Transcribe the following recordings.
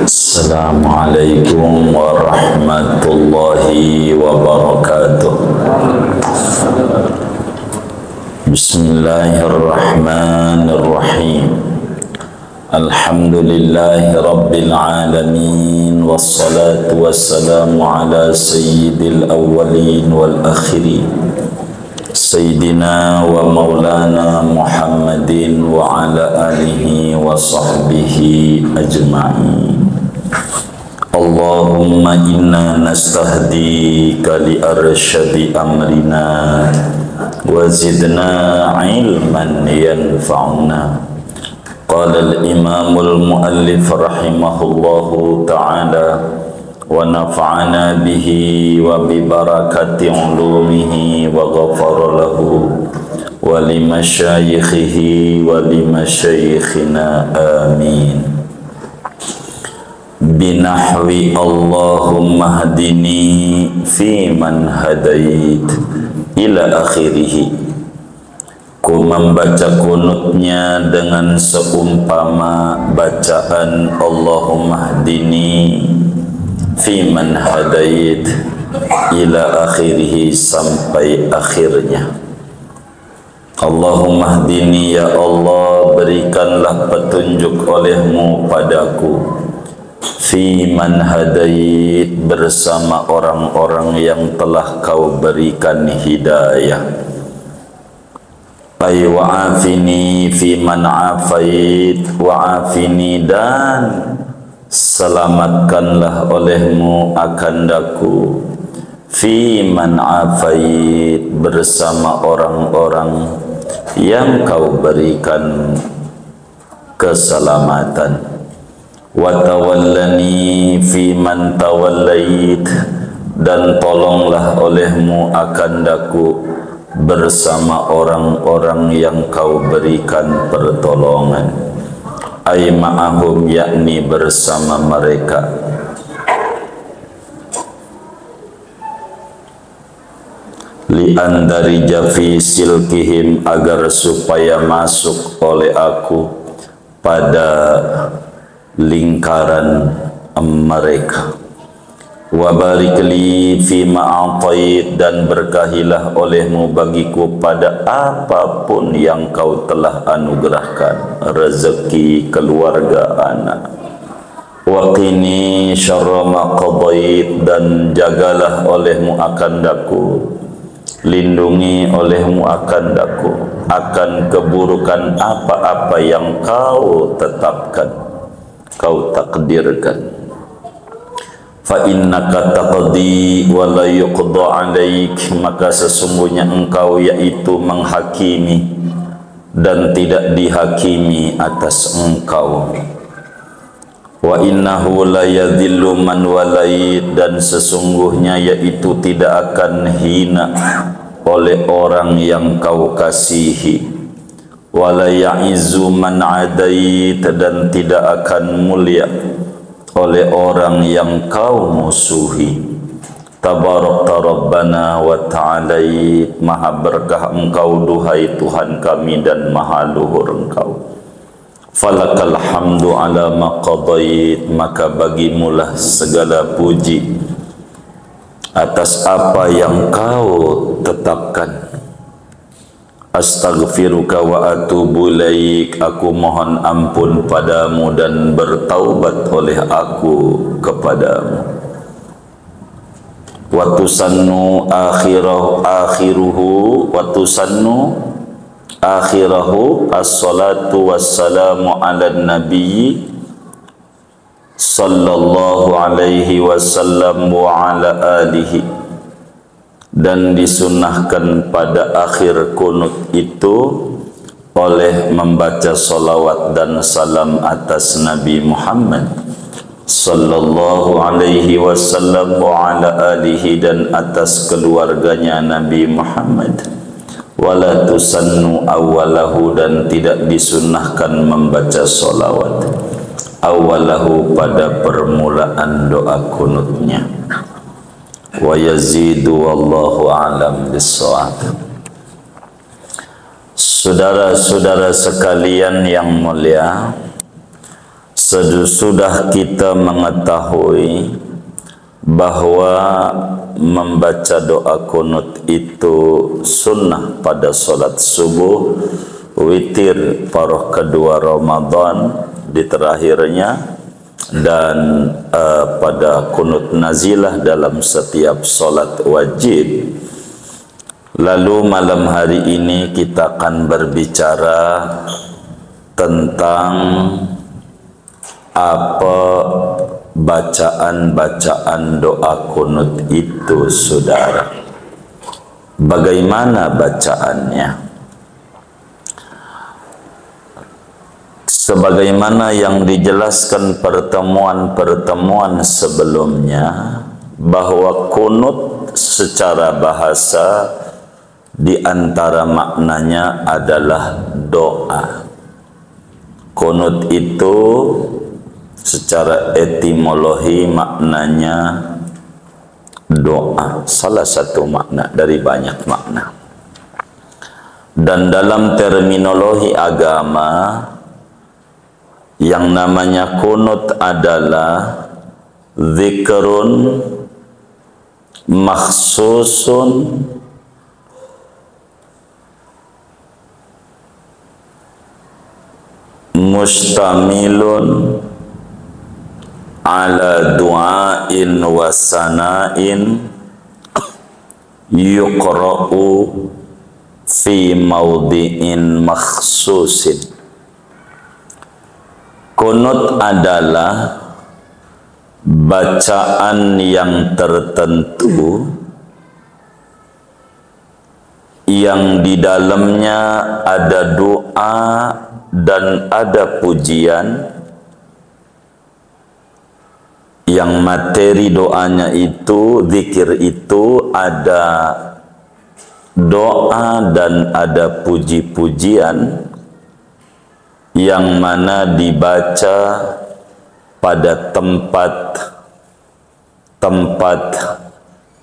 Assalamualaikum warahmatullahi wabarakatuh. Bismillahirrahmanirrahim. Alhamdulillahi rabbil alamin. Wassalatu wassalamu ala sayyidil awwalin wal akhirin, Sayyidina wa maulana Muhammadin wa ala alihi wa sahbihi ajma'in. Allahumma inna nastahdika li arsyadi amrina wa zidna ilman yanfa'una. Qala al-imamul muallif rahimahullahu ta'ala wa nafa'ana bihi wa bi barakati ulumihi wa ghafara lahu wa li masyayikhihi wa li masyayikhina amin. Binahwi Allahumma hadini fi man hadait ila akhirih. Ku membaca kunutnya dengan seumpama bacaan Allahumma hadini fi man hadait ila akhirih, sampai akhirnya. Allahumma hadini, ya Allah, berikanlah petunjuk olehmu padaku, fi man hadait, bersama orang-orang yang telah kau berikan hidayah. Ay wa'afini fi man afait, wa'afini, dan selamatkanlah olehmu akan daku, fi man afait, bersama orang-orang yang kau berikan keselamatan. Wa tawallani fi man tawallait, dan tolonglah olehmu akan daku bersama orang-orang yang kau berikan pertolongan. Ay ma'ahum, yakni bersama mereka. Li'an dari jafi silkihim, agar supaya masuk oleh aku pada lingkaran mereka. Wa barik li fi ma'atait, dan berkahilah olehmu bagiku pada apapun yang kau telah anugerahkan, rezeki, keluarga, anak. Wa qini syarra ma qadait, dan jagalah olehmu akan daku, lindungi olehmu akan daku, akan keburukan apa-apa yang kau tetapkan, kau takdirkan. Fa innaka taqdi wa la yuqda alaik, maka sesungguhnya engkau yaitu menghakimi dan tidak dihakimi atas engkau. Wa innahu la yadhillu man walait, dan sesungguhnya yaitu tidak akan hina oleh orang yang kau kasihi. Wa la ya'izzu man adait, dan tidak akan mulia oleh orang yang kau musuhi. Tabarakta Rabbana wa ta'alait, maha berkah engkau duhai Tuhan kami dan maha luhur engkau. Falakal hamdu ala ma qadait, maka bagimulah segala puji atas apa yang kau tetapkan. Astaghfiruka wa atubu ilaik, aku mohon ampun padamu dan bertaubat oleh aku kepadamu. Wa tusannu akhiruhu, wa tusannu akhirahu as-salatu wassalamu ala nabi sallallahu alaihi wasallam wa ala alihi, dan disunnahkan pada akhir kunut itu oleh membaca salawat dan salam atas Nabi Muhammad sallallahu alaihi wasallam wa ala alihi, dan atas keluarganya Nabi Muhammad. Wala tusannu awalahu, dan tidak disunnahkan membaca salawat awalahu pada permulaan doa kunutnya. Wa yazidu wallahu a'lam bissawab. Saudara-saudara sekalian yang mulia, Sesudah kita mengetahui bahwa membaca doa kunut itu sunnah pada solat subuh, witir paruh kedua Ramadan di terakhirnya, dan pada kunut nazilah dalam setiap solat wajib. Lalu malam hari ini kita akan berbicara tentang apa bacaan-bacaan doa kunut itu, saudara. Bagaimana bacaannya? Sebagaimana yang dijelaskan pertemuan-pertemuan sebelumnya, bahwa kunut secara bahasa di antara maknanya adalah doa. Kunut itu secara etimologi maknanya doa, salah satu makna dari banyak makna. Dan dalam terminologi agama, yang namanya kunut adalah zikrun makhsusun mustamilun ala du'ain wa sana'in yuqra'u fi mawdi'in makhsusin. Kunut adalah bacaan yang tertentu yang di dalamnya ada doa dan ada pujian, yang materi doanya itu, zikir itu ada doa dan ada puji-pujian, yang mana dibaca pada tempat-tempat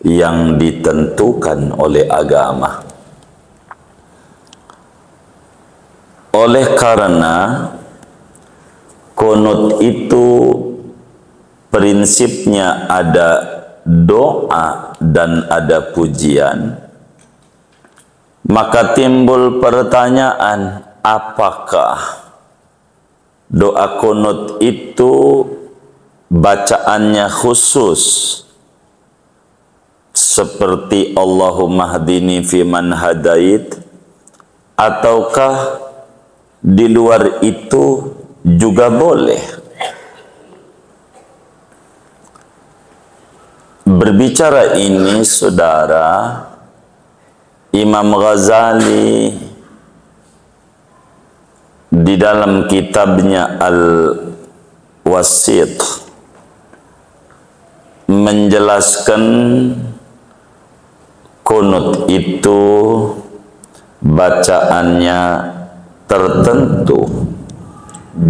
yang ditentukan oleh agama. Oleh karena kunut itu prinsipnya ada doa dan ada pujian, maka timbul pertanyaan, apakah doa kunut itu bacaannya khusus seperti Allahumma hdini fiman hadait, ataukah di luar itu juga boleh? Berbicara ini, saudara, Imam Ghazali di dalam kitabnya Al-Wasit menjelaskan kunut itu bacaannya tertentu,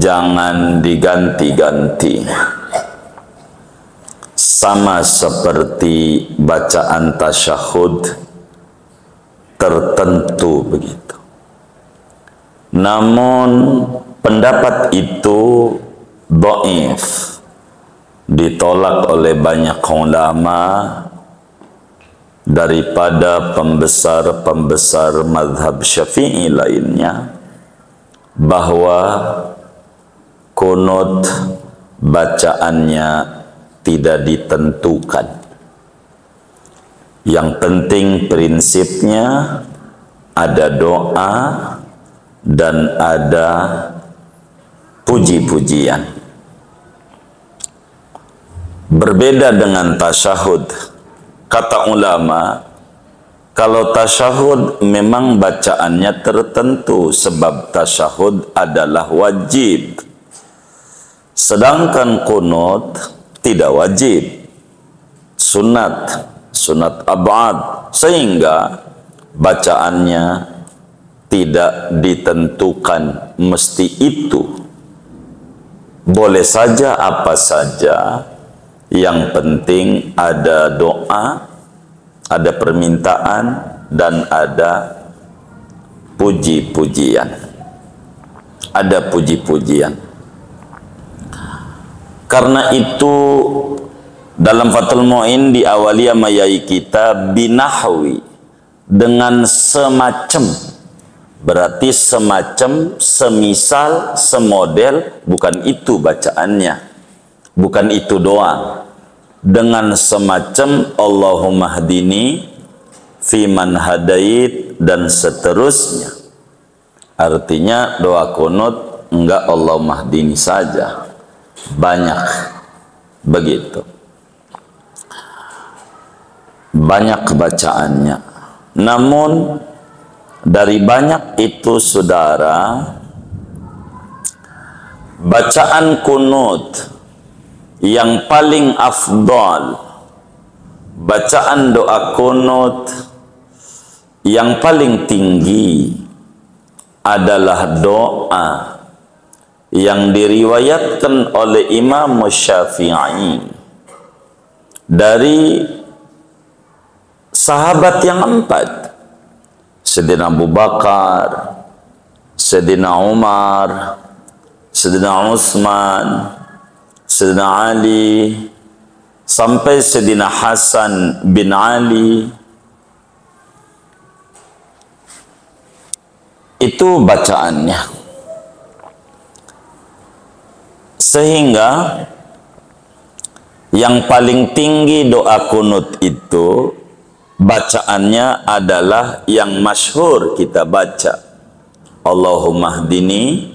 jangan diganti-ganti. Sama seperti bacaan tasyahud tertentu begitu. Namun pendapat itu dhaif, ditolak oleh banyak ulama daripada pembesar-pembesar mazhab Syafi'i lainnya, bahwa kunut bacaannya tidak ditentukan. Yang penting prinsipnya ada doa dan ada puji-pujian. Berbeda dengan tasyahud. Kata ulama, kalau tasyahud memang bacaannya tertentu sebab tasyahud adalah wajib. Sedangkan kunut tidak wajib, sunat ab'ad, sehingga bacaannya tidak ditentukan mesti itu. Boleh saja apa saja, yang penting ada doa, ada permintaan, dan ada puji-pujian. Ada puji-pujian. Karena itu dalam Fathul Mu'in diawali mayai kita binahwi, dengan semacam, berarti semacam, semisal, semodel, bukan itu bacaannya, bukan itu doang. Dengan semacam Allahumma hdini fiman hadait dan seterusnya. Artinya doa kunut enggak Allahumma hdini saja, banyak begitu, banyak bacaannya. Namun dari banyak itu saudara, bacaan kunut yang paling afdal, bacaan doa kunut yang paling tinggi adalah doa yang diriwayatkan oleh Imam Syafi'i dari sahabat yang empat, Sayyidina Abu Bakar, Sayyidina Umar, Sayyidina Utsman, Sayyidina Ali, sampai Sayyidina Hasan bin Ali. Itu bacaannya. Sehingga yang paling tinggi doa kunut itu bacaannya adalah yang masyhur kita baca, Allahumma hdini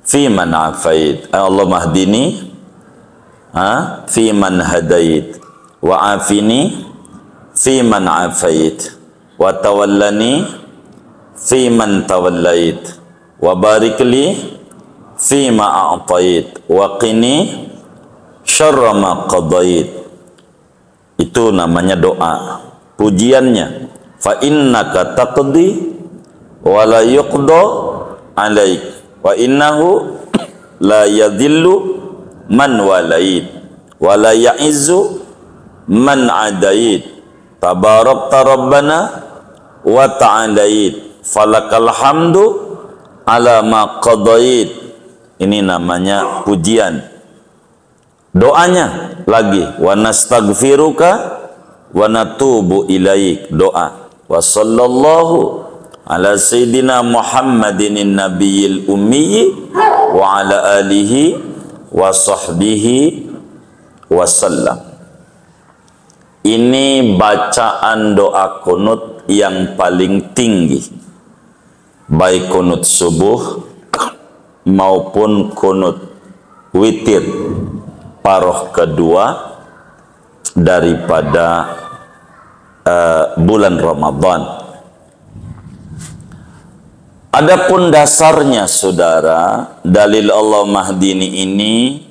fi man afait, Allahumma hdini fi man hadait, wa afini fi man afait, wa tawallani fi man tawallait, wa barik li fi ma a'tait, wa qini syarra ma qadait. Itu namanya doa. Pujiannya, fa innaka taqdi wa la yuqda alaik, wa innahu la yadhillu man walait, wa la ya'izzu man adait, tabarakta rabbana wa ta'alait, falakal hamdu ala ma qadait. Ini namanya pujian. Doanya lagi, wa nastaghfiruka wa natubu ilaik, doa. Wa sallallahu ala sayyidina Muhammadin nabiyil ummi wa ala alihi wa sahbihi wasallam. Ini bacaan doa kunut yang paling tinggi, baik kunut subuh maupun kunut witir paroh kedua daripada bulan Ramadan. Adapun dasarnya saudara, dalil Allahumma hdini ini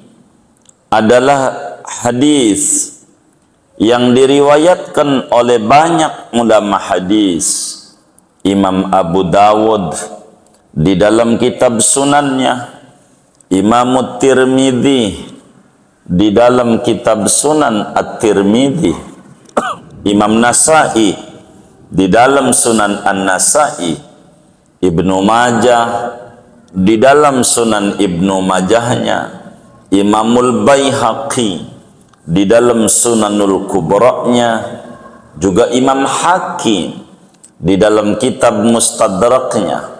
adalah hadis yang diriwayatkan oleh banyak ulama hadis. Imam Abu Dawud di dalam kitab sunannya, Imam Tirmidzi di dalam kitab Sunan At-Tirmidzi, Imam Nasai di dalam Sunan An-Nasai, Ibnu Majah di dalam Sunan Ibnu Majahnya, Imamul Baihaqi di dalam Sunanul Kubra'nya, juga Imam Hakim di dalam kitab Mustadraknya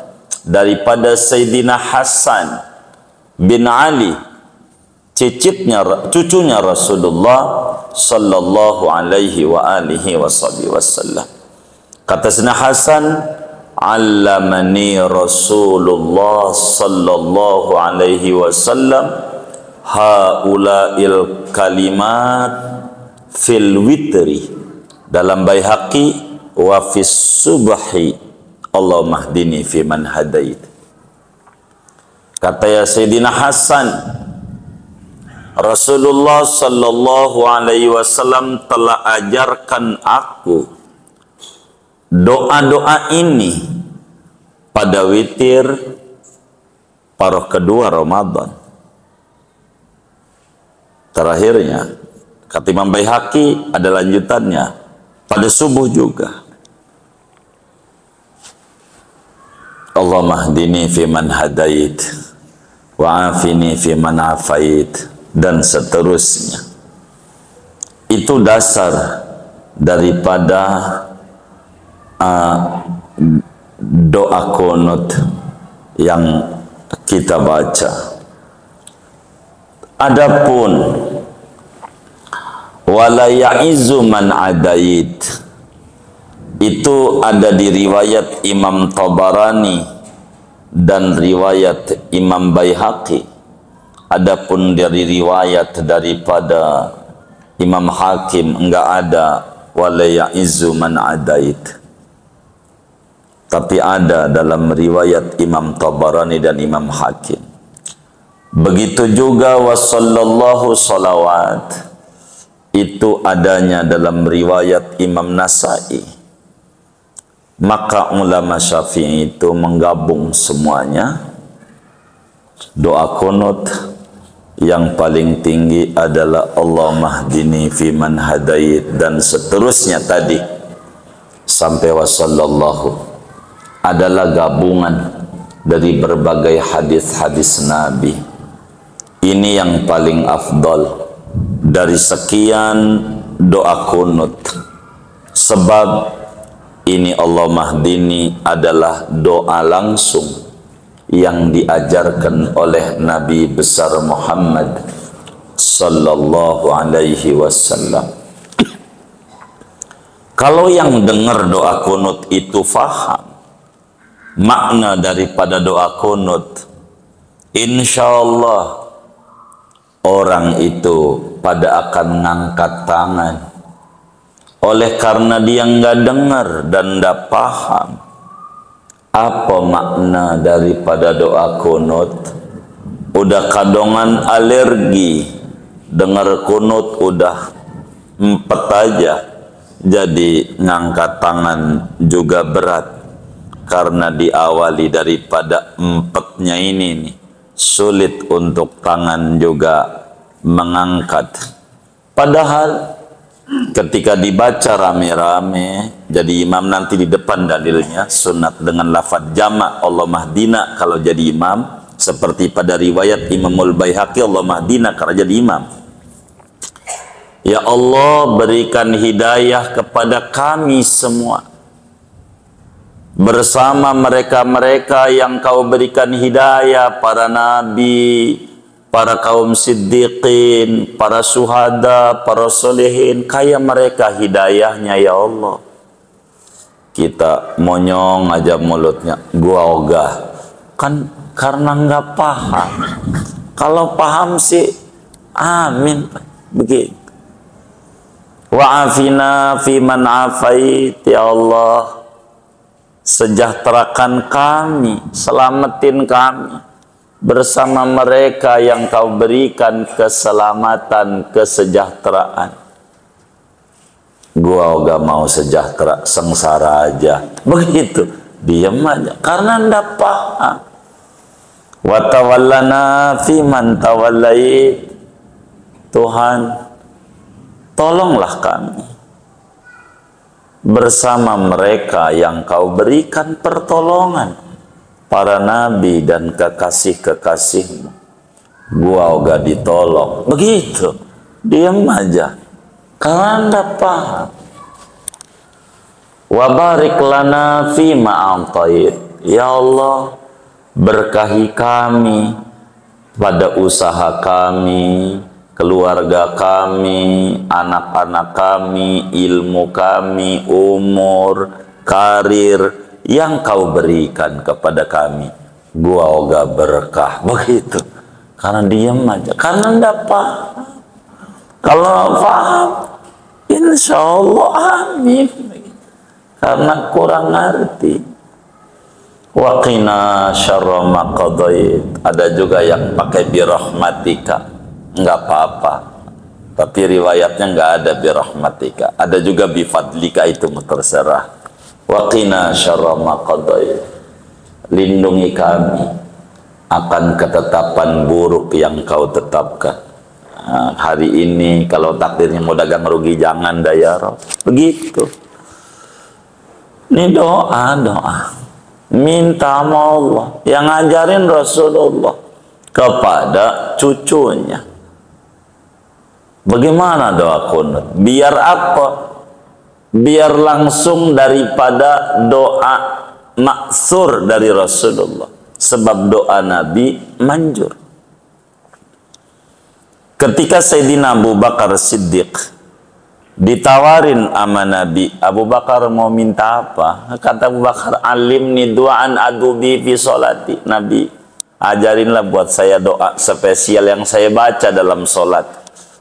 daripada Sayyidina Hasan bin Ali, cucunya Rasulullah sallallahu alaihi wa alihi wasallam. Kata Sayyidina Hasan, allamani Rasulullah sallallahu alaihi wasallam haula'il kalimat fil witri, dalam Baihaqi, wa fis subhi Allahumma hdini fi man hadait. Kata ya Sayyidina Hasan, Rasulullah sallallahu alaihi wasallam telah ajarkan aku doa-doa ini pada witir paroh kedua Ramadan. Terakhirnya kata Imam Baihaqi ada lanjutannya pada subuh juga. Allahumma hdini fi man hadait, wa afini fi man afait, dan seterusnya. Itu dasar daripada doa kunut yang kita baca. Adapun wala ya'izu man adait, itu ada di riwayat Imam Tabarani dan riwayat Imam Baihaqi. Adapun dari riwayat daripada Imam Hakim enggak ada wala ya'izu man adait, tapi ada dalam riwayat Imam Tabarani dan Imam Hakim. Begitu juga wa sallallahu salawat, itu adanya dalam riwayat Imam Nasai. Maka ulama Syafi'i itu menggabung semuanya. Doa kunut yang paling tinggi adalah Allahumma hdini fi man hadait dan seterusnya tadi sampai wa sallallahu, adalah gabungan dari berbagai hadis-hadis Nabi. Ini yang paling afdal dari sekian doa kunut, sebab ini Allahumma hdini adalah doa langsung yang diajarkan oleh Nabi besar Muhammad sallallahu alaihi wasallam. Kalau yang dengar doa kunut itu faham makna daripada doa kunut, insyaallah orang itu pada akan ngangkat tangan. Oleh karena dia nggak dengar dan nggak paham apa makna daripada doa kunut, udah kadongan alergi dengar kunut udah empet aja, jadi ngangkat tangan juga berat karena diawali daripada empetnya ini nih, sulit untuk tangan juga mengangkat. Padahal ketika dibaca rame-rame, jadi imam nanti di depan dalilnya sunat dengan lafaz jamak Allahumma hdina kalau jadi imam, seperti pada riwayat Imamul Baihaqi Allahumma hdina kalau jadi imam. Ya Allah, berikan hidayah kepada kami semua bersama mereka-mereka yang kau berikan hidayah, para nabi, para kaum siddiqin, para syuhada, para solehin, kayak mereka hidayahnya ya Allah. Kita monyong aja mulutnya, gua ogah, kan karena nggak paham. Kalau paham sih amin, begitu. Wa'afina fi man afait, ya Allah, sejahterakan kami, selamatin kami bersama mereka yang kau berikan keselamatan, kesejahteraan. Gua gak mau sejahtera, sengsara aja. Begitu, diam aja karena ndak paham. Wa tawallana fi man tawallait, Tuhan tolonglah kami bersama mereka yang kau berikan pertolongan, para nabi dan kekasih-kekasihmu. Gua gak ditolong. Begitu, diam aja karena ndak paham. Wa barik lana fi ma'atait, ya Allah, berkahi kami pada usaha kami, keluarga kami, anak-anak kami, ilmu kami, umur, karir yang kau berikan kepada kami. Gua oga berkah. Begitu, karena diam aja karena ndak paham. Kalau paham insya Allah amin, karena kurang ngerti. Wa qina syarra ma qadait, ada juga yang pakai birahmatika, nggak apa-apa, tapi riwayatnya nggak ada birahmatika, ada juga bifadlika, itu terserah. Wa qina syarra ma qadait, lindungi kami akan ketetapan buruk yang kau tetapkan. Nah, hari ini kalau takdirnya mau dagang rugi jangan ya Rob. Begitu. Ini doa minta sama Allah yang ngajarin Rasulullah kepada cucunya. Bagaimana doa kunut? Biar apa? Biar langsung daripada doa maksur dari Rasulullah. Sebab doa Nabi manjur. Ketika Sayyidina Abu Bakar Siddiq ditawarin sama Nabi, Abu Bakar mau minta apa? Kata Abu Bakar, alimni du'an adubi fi sholati. Nabi, ajarinlah buat saya doa spesial yang saya baca dalam sholat.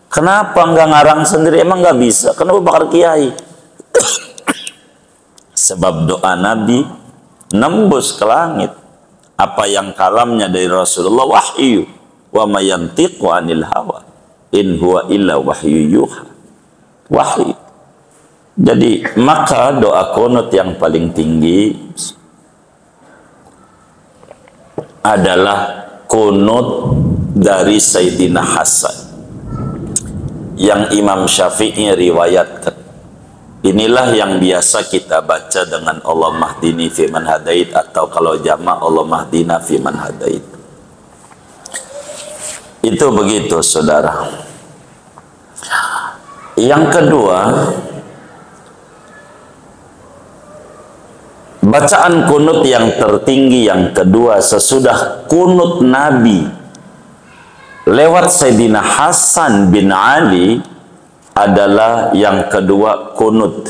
Kenapa enggak ngarang sendiri? Emang enggak bisa? Kenapa Bakar kiai? Sebab doa Nabi nembus ke langit. Apa yang kalamnya dari Rasulullah wahyu. Wa ma yantiqu anil hawa in huwa illa wahyu yuha. Wahyu. Jadi maka doa kunut yang paling tinggi adalah kunut dari Sayyidina Hasan yang Imam Syafi'i riwayatkan. Inilah yang biasa kita baca dengan Allah mahdini fi man hadait, atau kalau jama' Allah mahdina fi man hadait. Itu begitu saudara. Yang kedua, bacaan kunut yang tertinggi yang kedua sesudah kunut Nabi lewat Sayyidina Hasan bin Ali adalah yang kedua kunut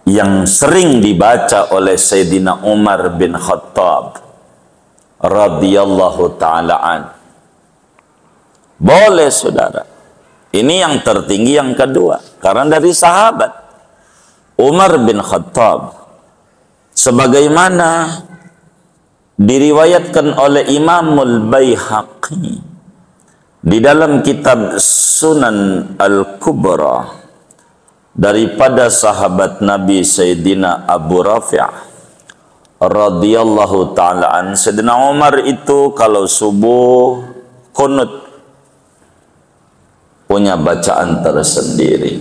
yang sering dibaca oleh Sayyidina Umar bin Khattab radhiyallahu ta'ala an. Boleh saudara. Ini yang tertinggi yang kedua. Karena dari sahabat Umar bin Khattab, sebagaimana diriwayatkan oleh Imamul Baihaqi di dalam kitab Sunan Al-Kubra daripada sahabat Nabi Sayyidina Abu Rafi' radhiyallahu ta'ala an. Sayyidina Umar itu kalau subuh kunut punya bacaan tersendiri.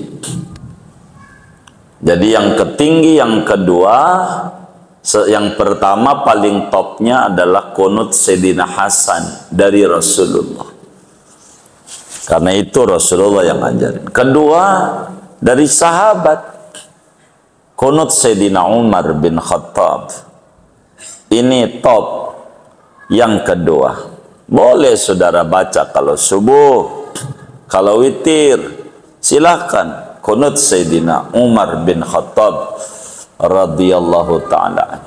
Jadi yang ketinggi yang kedua, yang pertama paling topnya adalah kunut Sayyidina Hasan dari Rasulullah. Karena itu Rasulullah yang ajarin. Kedua dari sahabat, kunut Sayyidina Umar bin Khattab. Ini top yang kedua. Boleh saudara baca kalau subuh. Kalau witir, silahkan kunut Sayyidina Umar bin Khattab radhiyallahu ta'ala.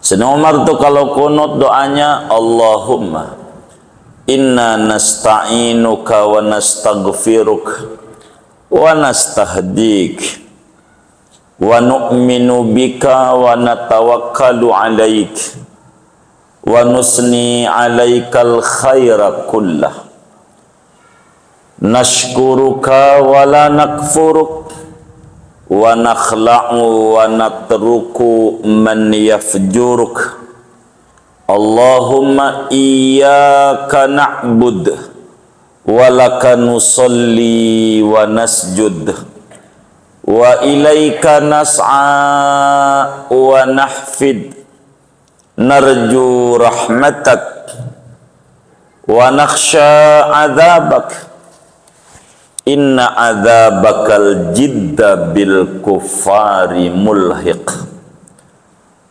Sayyidina Umar itu kalau kunut doanya, Allahumma inna nasta'inuka wa nastaghfiruka wa nastahdik wa nu'minu bika wa natawakkalu alaik wa nusni alaikal khaira kullah. Nashkuruka wa la nakfuruk wa nakhla'u wa natruku man yafjuruk. Allahumma iyyaka na'bud wa laka nusalli wa nasjud wa ilaika nas'a wa nahfid narju rahmatak wa nakhsha adzabak. Inna adzabakal jidda bil kufari mulhiq.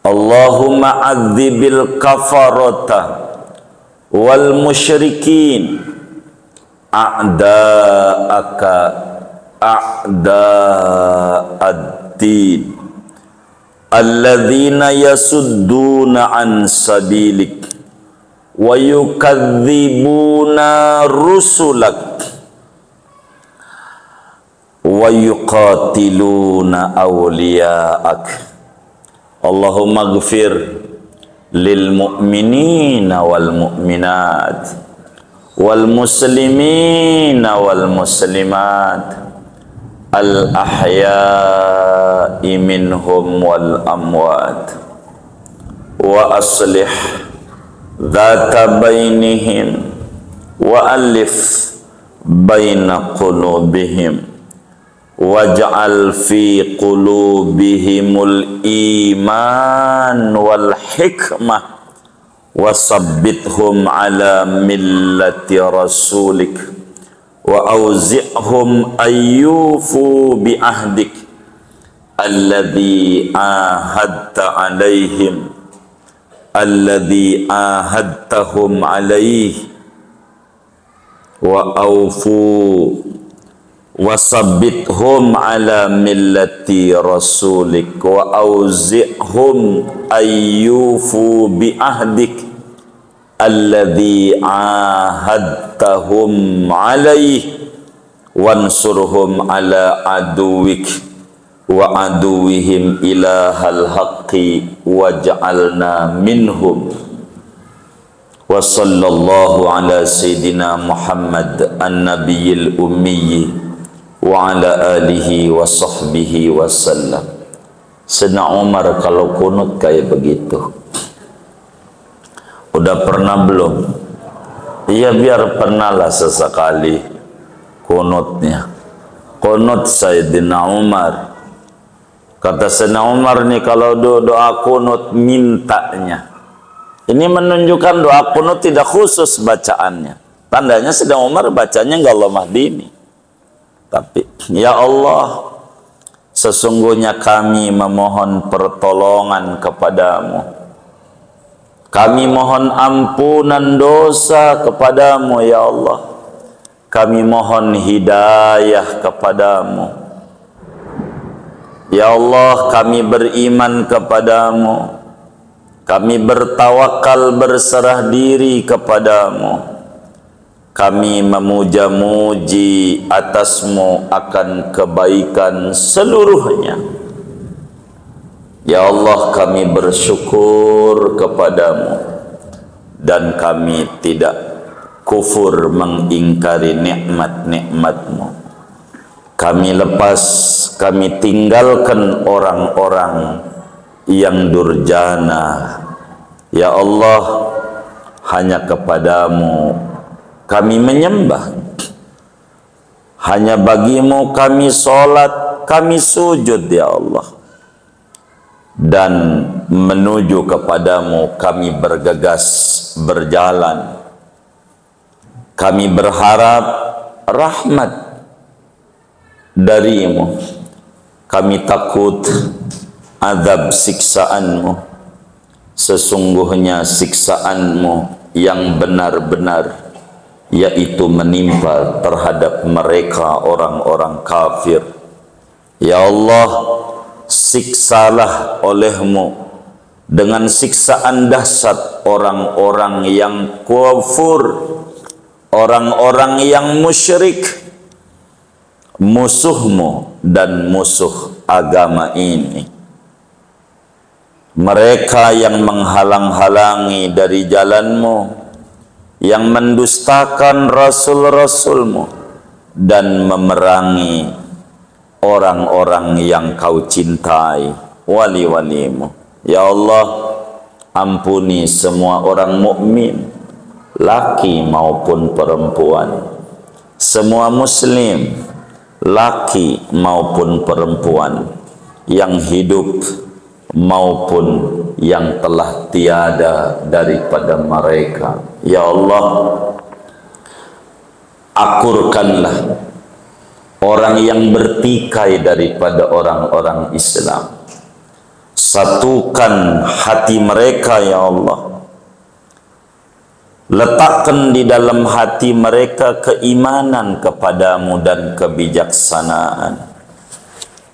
Allahumma adzibil kafarata wal musyrikin a'da'aka a'da'ad-din alladzina yasudduna an sabilik wa yukadzibuna rusulak wa yuqatiluna awliya'ak. Allahumma gfir lil mu'minina wal mu'minat wal muslimina wal muslimat al ahya'i minhum wal amwat wa aslih dhata bainihim wa alif baina qulubihim waj'al fi qulubihimul iman wal hikmah wasabbithum ala millati rasulik wa auzi'hum ayyufu bi ahdik alladhi ahadta alaihim alladhi ahadtahum alaihi wa aufu wasabbithum ala millati rasulik wa auzi'hum ayyufu bi ahdik alladhi ahadtahum alaihi wansurhum ala aduwik wa aduwihim ilahal haqqi waj'alna minhum. Wa sallallahu ala sayyidina Muhammad an-nabiyil ummi wa ala alihi wa sahbihi wasallam. Sayyidina Umar kalau kunut kayak begitu. Udah pernah belum? Iya, biar pernahlah sesekali kunutnya. Kunut Sayyidina Umar. Kata Sayyidina Umar nih, kalau doa kunut mintanya. Ini menunjukkan doa kunut tidak khusus bacaannya. Tandanya Sayyidina Umar bacanya nggak lemah dini. Tapi, ya Allah, sesungguhnya kami memohon pertolongan kepadamu. Kami mohon ampunan dosa kepadamu, ya Allah. Kami mohon hidayah kepadamu. Ya Allah, kami beriman kepadamu. Kami bertawakal, berserah diri kepadamu. Kami memuja-muji atasmu akan kebaikan seluruhnya. Ya Allah, kami bersyukur kepadamu dan kami tidak kufur mengingkari nikmat-nikmatmu. Kami lepas, kami tinggalkan orang-orang yang durjana. Ya Allah, hanya kepadamu kami menyembah, hanya bagimu kami sholat, kami sujud, ya Allah, dan menuju kepadamu kami bergegas berjalan. Kami berharap rahmat darimu, kami takut azab siksaanmu. Sesungguhnya siksaanmu yang benar-benar, yaitu menimpa terhadap mereka orang-orang kafir. Ya Allah, siksalah olehmu dengan siksaan dahsyat orang-orang yang kufur, orang-orang yang musyrik, musuhmu dan musuh agama ini. Mereka yang menghalang-halangi dari jalanmu, yang mendustakan rasul-rasulmu dan memerangi orang-orang yang kau cintai, wali-walimu. Ya Allah, ampuni semua orang mukmin, laki maupun perempuan, semua muslim, laki maupun perempuan, yang hidup maupun yang telah tiada daripada mereka. Ya Allah, akurkanlah orang yang bertikai daripada orang-orang Islam. Satukan hati mereka, ya Allah. Letakkan di dalam hati mereka keimanan kepadamu dan kebijaksanaan.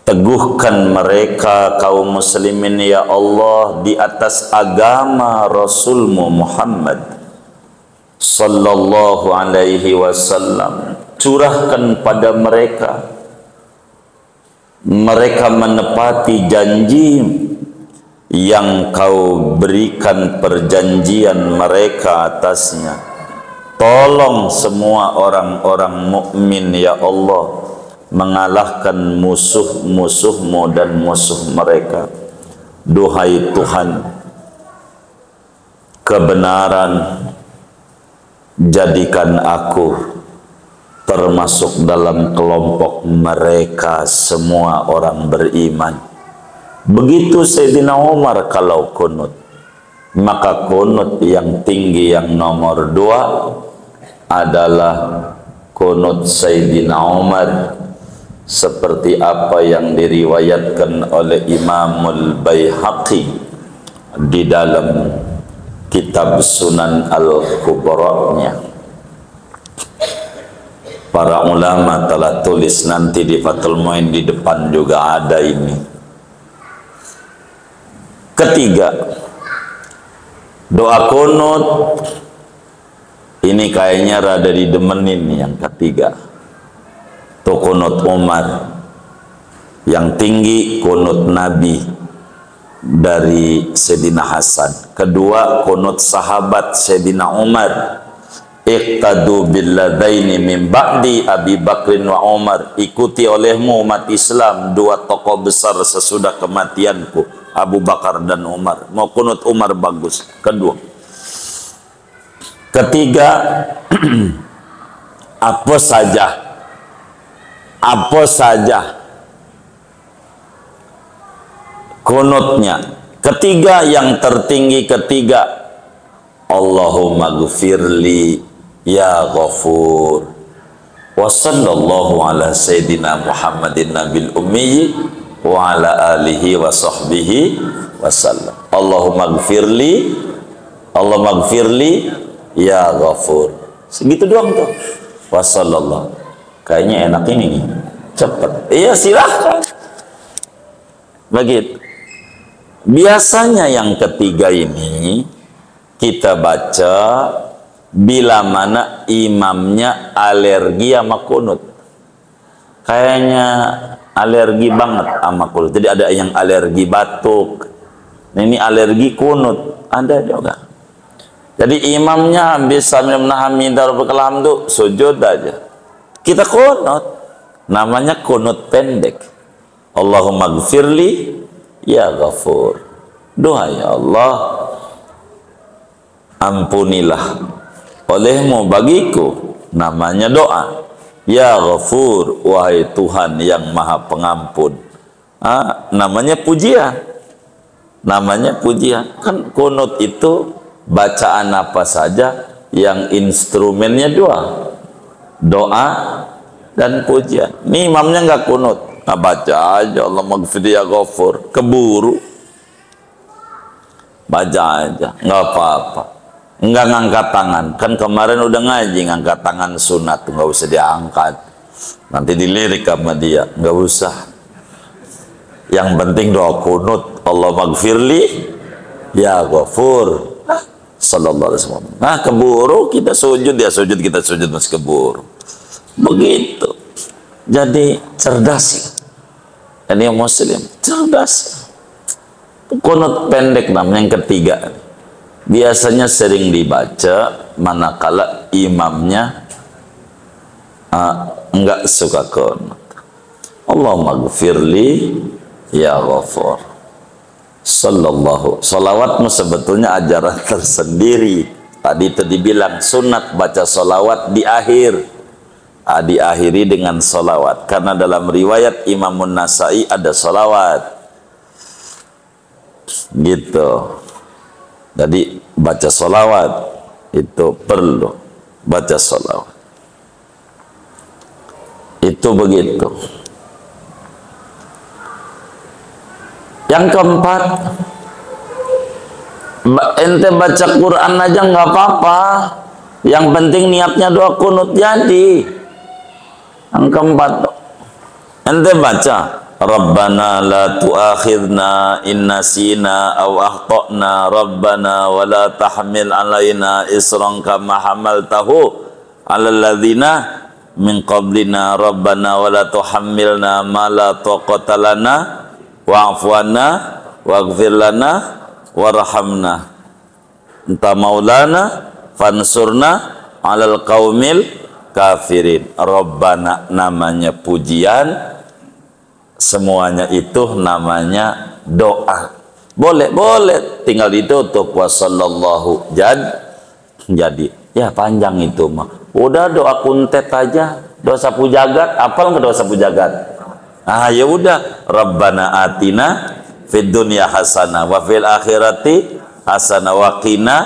Teguhkan mereka kaum muslimin, ya Allah, di atas agama Rasulmu Muhammad sallallahu alaihi wasallam. Curahkan pada mereka menepati janji yang kau berikan perjanjian mereka atasnya. Tolong semua orang-orang mukmin, ya Allah, mengalahkan musuh-musuhmu dan musuh mereka. Duhai Tuhan, kebenaran, jadikan aku termasuk dalam kelompok mereka semua orang beriman. Begitu Sayyidina Umar kalau kunut. Maka kunut yang tinggi yang nomor 2 adalah kunut Sayyidina Umar seperti apa yang diriwayatkan oleh Imamul Baihaqi di dalam kitab Sunan Al-Kubra-nya. Para ulama telah tulis, nanti di Fathul Muin di depan juga ada ini. Ketiga, doa kunut ini kayaknya rada didemenin yang ketiga. Tuh kunut Umar. Yang tinggi kunut Nabi dari Sayyidina Hasan. Kedua kunut sahabat Sayyidina Umar. Iqtadu billadaini min ba'di Abi Bakrin wa Umar. Ikuti olehmu umat Islam dua tokoh besar sesudah kematianku, Abu Bakar dan Umar. Mau kunut Umar bagus. Kedua. Ketiga, apa saja kunutnya. Ketiga, yang tertinggi ketiga, Allahumma gfirli ya Ghafur wa sallallahu ala sayyidina Muhammadin nabil ummi wa ala alihi wa sahbihi wa sallam. Allahumma gfirli ya Ghafur. Segitu doang tuh. Wa sallallahu. Kayaknya enak ini nih. Cepet. Iya, silahkan. Begitu. Biasanya yang ketiga ini kita baca bila mana imamnya alergi sama kunut. Kayaknya alergi banget sama kunut. Jadi ada yang alergi batuk. Nah, ini alergi kunut. Ada juga. Jadi imamnya habis hamidar berkelamdu sujud aja. Kita kunut. Namanya kunut pendek. Allahumma gfirli ya Ghafur. Doa, ya Allah, ampunilah olehmu bagiku. Namanya doa. Ya Ghafur, wahai Tuhan yang maha pengampun. Namanya pujian. Namanya pujian. Kan kunut itu bacaan apa saja yang instrumennya doa dan pujian. Ini imamnya nggak kunut, baca aja Allah maghfir ya Ghafur, keburu baca aja, nggak apa-apa. Nggak ngangkat tangan, kan kemarin udah ngaji ngangkat tangan sunat, nggak usah diangkat, nanti dilirik sama dia, nggak usah. Yang penting doa kunut, Allah maghfirli ya Ghafur sallallahu alaihi wasallam. Nah, keburu kita sujud, dia sujud, kita sujud, masih keburu. Begitu. Jadi cerdas. Ini yang muslim cerdas. Kunut pendek namanya yang ketiga. Biasanya sering dibaca manakala imamnya enggak suka kunut. Allahumma gfirli ya Ghafur sallallahu. Salawatmu sebetulnya ajaran tersendiri. Tadi itu dibilang sunat baca salawat di akhir. Diakhiri dengan salawat. Karena dalam riwayat Imamun Nasai ada salawat. Gitu. Jadi baca salawat itu perlu. Baca salawat. Itu begitu. Yang keempat, ente baca Quran aja nggak apa-apa. Yang penting niatnya doa kunut jadi. Yang keempat, ente baca Rabbana la tu'akhidna in nasina aw akhtana Rabbana wa la tahmil alaina isran kama hamaltahu alal ladzina min qablina Rabbana wa la tuhammilna ma la taqata lana wa'fu anna waghfir lana warhamna anta maulana fansurna alal qaumil kafirin. Rabbana namanya pujian, semuanya itu namanya doa. Boleh tinggal ditutup wasallallahu jadi ya panjang itu mah. Udah doa kuntet aja, doa sapu jagat, apal nggak doa sapu jagat? Ya udah, Rabbana atina fid dunya hasanah wa fil akhirati hasanah wa qina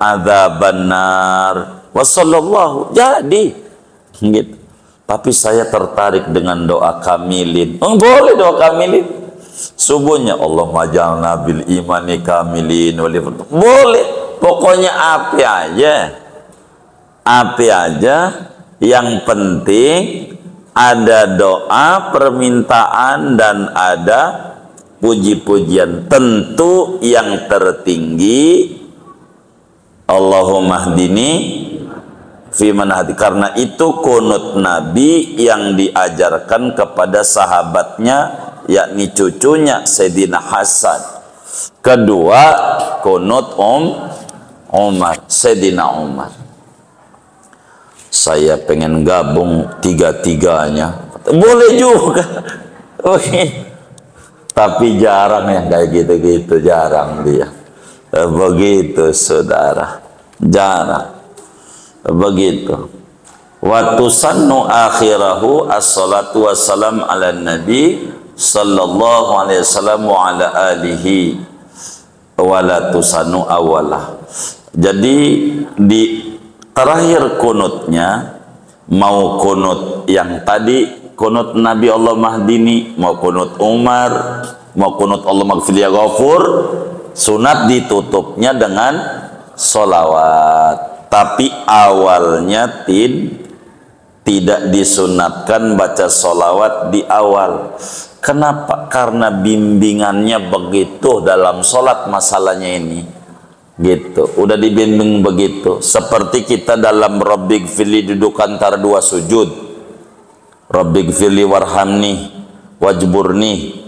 adzabannar. Wassallallahu jadi. gitu. Tapi saya tertarik dengan doa kamilin. Oh, boleh doa kamilin. Subuhnya Allah majalna bil imani kamilin. Boleh. Pokoknya api aja. Yang penting ada doa, permintaan, dan ada puji-pujian. Tentu yang tertinggi Allahumma hdini fiman hadi, karena itu kunut Nabi yang diajarkan kepada sahabatnya, yakni cucunya Sayyidina Hasan. Kedua kunut Umar, Sayyidina Umar. Saya pengen gabung tiga-tiganya, boleh juga. Oke. Tapi jarang ya kayak gitu-gitu, jarang dia. Begitu saudara, jarang. Begitu. Wa tusannu akhirahu as-salatu wassalam ala nabi sallallahu alaihi wasallam wa ala alihi wa la tusannu awalah. Jadi di terakhir kunutnya, mau kunut yang tadi kunut Nabi Allah Mahdini, mau kunut Umar, mau kunut Allah Maghfir ya Ghafur, sunat ditutupnya dengan solawat. Tapi awalnya tidak disunatkan baca solawat di awal. Kenapa? Karena bimbingannya begitu dalam sholat masalahnya ini. Gitu, udah dibimbing begitu. Seperti kita dalam Rabbig fili duduk antara dua sujud, Rabbig fili warhamni wajburni,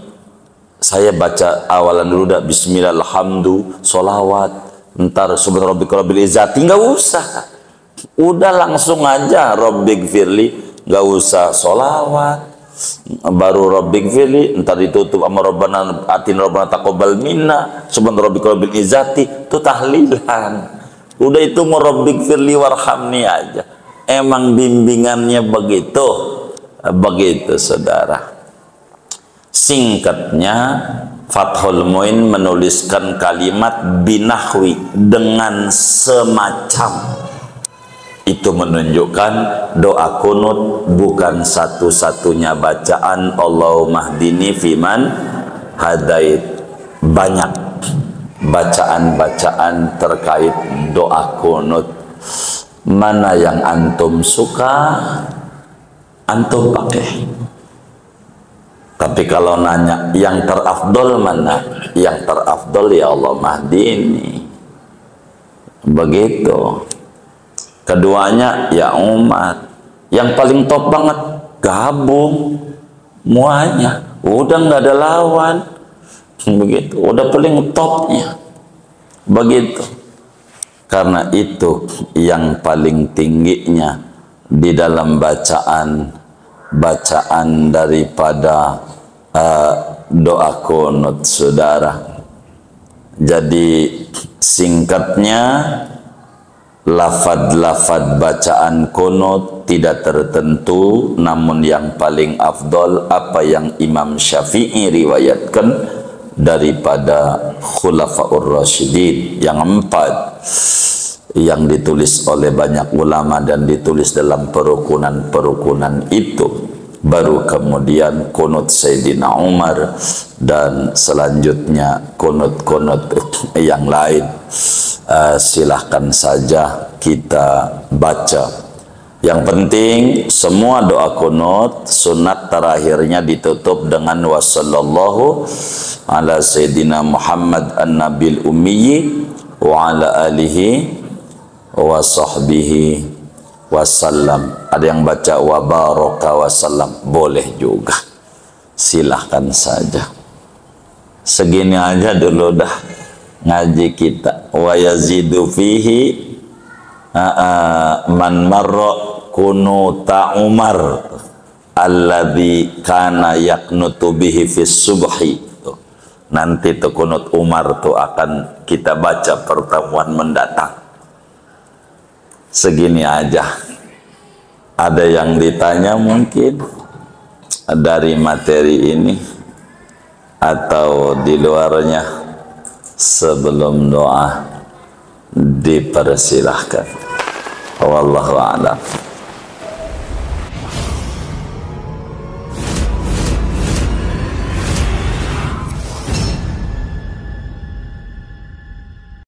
saya baca awalan dulu dah bismillah alhamdu solawat, ntar subhan rabbika rabbil izzati, nggak usah, udah langsung aja Rabbig fili, nggak usah solawat, baru Rabbig fili, ntar ditutup sama Rabbana atin Rabbana taqabbal minna subhan rabbika rabbil izzati, itu tahlilan. Udah itu mau Rabbig firli warhamni aja. Emang bimbingannya begitu saudara. Singkatnya Fathul Muin menuliskan kalimat binahwi, dengan semacam. Itu menunjukkan doa kunut bukan satu-satunya bacaan Allahumma hdini fiman hadait. Banyak bacaan-bacaan terkait doa kunut. Mana yang antum suka, antum pakai. Tapi kalau nanya yang terafdol mana? Yang terafdol ya Allah mahdini. Begitu. Keduanya ya Umar. Yang paling top banget gabung muanya. Udah nggak ada lawan. Begitu. Udah paling topnya. Begitu. Karena itu yang paling tingginya di dalam bacaan daripada doa kunut saudara. Jadi singkatnya, lafad-lafad bacaan kunut tidak tertentu, namun yang paling afdol apa yang Imam Syafi'i riwayatkan daripada Khulafaur Rasyidin yang 4, yang ditulis oleh banyak ulama dan ditulis dalam perukunan-perukunan itu. Baru kemudian kunut Sayyidina Umar dan selanjutnya kunut-kunut yang lain. Silahkan saja kita baca. Yang penting semua doa kunut sunat terakhirnya ditutup dengan wassallallahu ala Sayyidina Muhammad an-Nabil Ummiyi wa ala alihi wa sahbihi wasallam. Ada yang baca wa baraka wasallam, boleh juga, silahkan saja. Segini aja dulu dah ngaji kita. Wa yazidu fihi man marra kunuta Umar alladzi kana yaqnutu bihi fis subhi. Nanti tuh kunut Umar tuh akan kita baca pertemuan mendatang. Segini aja. Ada yang ditanya mungkin dari materi ini atau di luarnya? Sebelum doa dipersilahkan. Wallahu a'lam.